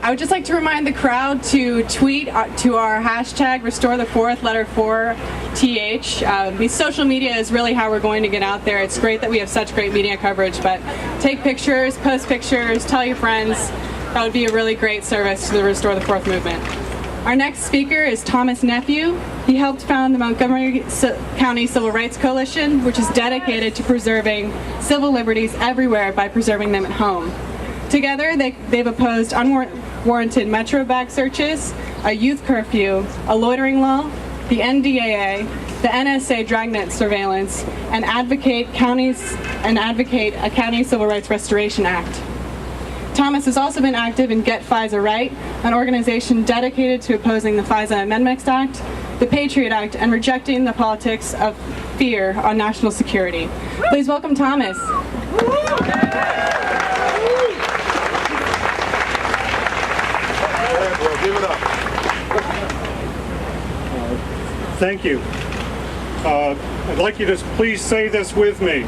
I would just like to remind the crowd to tweet to our hashtag #RestoreThe4th, letter 4TH. These social media is really how we're going to get out there. It's great that we have such great media coverage, but take pictures, post pictures, tell your friends. That would be a really great service to the Restore the 4th movement. Our next speaker is Thomas Nephew. He helped found the Montgomery County Civil Rights Coalition, which is dedicated to preserving civil liberties everywhere by preserving them at home. Together, they've opposed unwarranted Metro bag searches, a youth curfew, a loitering law, the NDAA, the NSA dragnet surveillance, and advocate a county civil rights restoration act. Thomas has also been active in Get FISA Right, an organization dedicated to opposing the FISA Amendments Act, the Patriot Act, and rejecting the politics of fear on national security. Please welcome Thomas. Thank you. I'd like you to please say this with me.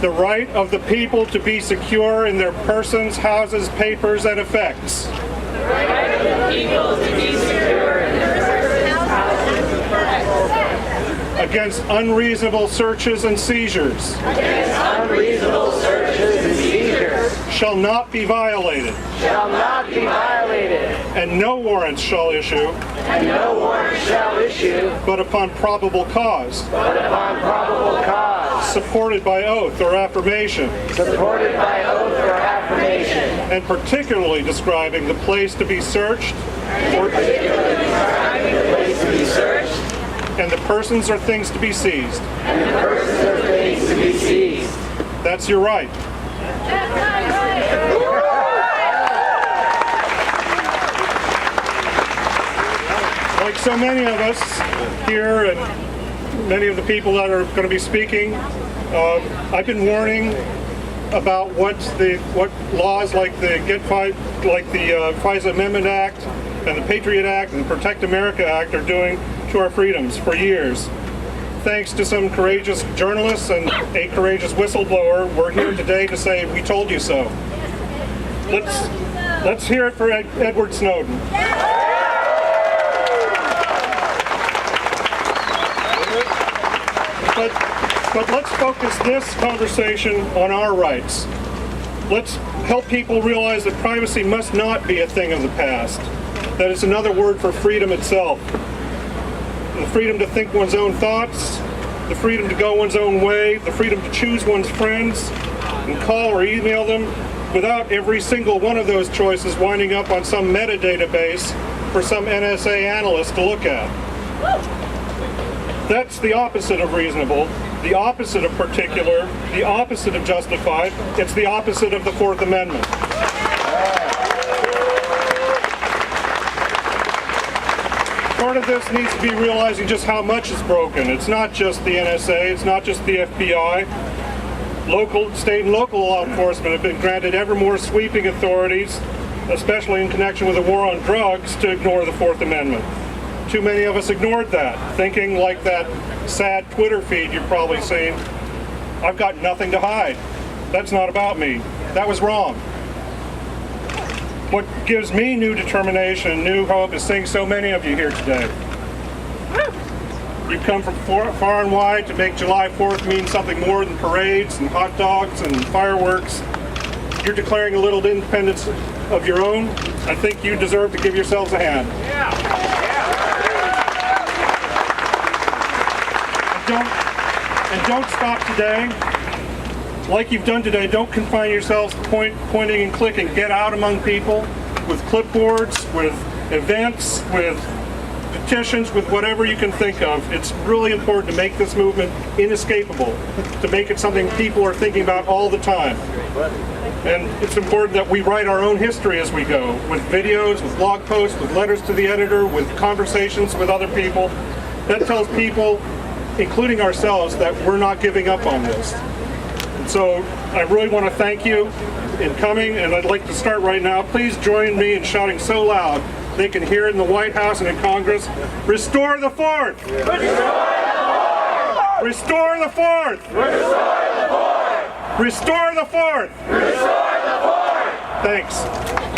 The right of the people to be secure in their persons, houses, papers, and effects. The right of the people to be secure in their persons, houses, and effects. Against unreasonable searches and seizures. Against unreasonable searches and seizures. Shall not be violated. Shall not be violated. And no warrants shall issue. And no warrant shall issue. But upon probable cause. But upon probable cause. Supported by oath or affirmation. Supported by oath or affirmation. And particularly describing the place to be searched. And particularly describing the place to be searched. And the persons or things to be seized. And the persons or things to be seized. That's your right. Like so many of us here and many of the people that are going to be speaking, I've been warning about what laws like the FISA Amendment Act and the Patriot Act and the Protect America Act are doing to our freedoms for years. Thanks to some courageous journalists and a courageous whistleblower, we're here today to say we told you so. Let's hear it for Edward Snowden. But let's focus this conversation on our rights. Let's help people realize that privacy must not be a thing of the past. That it's another word for freedom itself. The freedom to think one's own thoughts, the freedom to go one's own way, the freedom to choose one's friends and call or email them without every single one of those choices winding up on some metadata base for some NSA analyst to look at. That's the opposite of reasonable, the opposite of particular, the opposite of justified. It's the opposite of the Fourth Amendment. Part of this needs to be realizing just how much is broken. It's not just the NSA, it's not just the FBI. Local, state, and local law enforcement have been granted ever more sweeping authorities, especially in connection with the war on drugs, to ignore the Fourth Amendment. Too many of us ignored that, thinking like that sad Twitter feed you've probably seen, I've got nothing to hide. That's not about me. That was wrong. What gives me new determination and new hope is seeing so many of you here today. You've come from far and wide to make July 4th mean something more than parades and hot dogs and fireworks. You're declaring a little independence of your own. I think you deserve to give yourselves a hand. And don't stop today. Like you've done today, don't confine yourselves to pointing and clicking. Get out among people with clipboards, with events, with petitions, with whatever you can think of. It's really important to make this movement inescapable, to make it something people are thinking about all the time. And it's important that we write our own history as we go, with videos, with blog posts, with letters to the editor, with conversations with other people. That tells people, including ourselves, that we're not giving up on this. So I really want to thank you in coming, and I'd like to start right now. Please join me in shouting so loud they can hear it in the White House and in Congress. Restore the Fourth! Restore the Fourth! Restore the Fourth! Restore the Fourth! Restore the Fourth! Restore the Fourth! Thanks.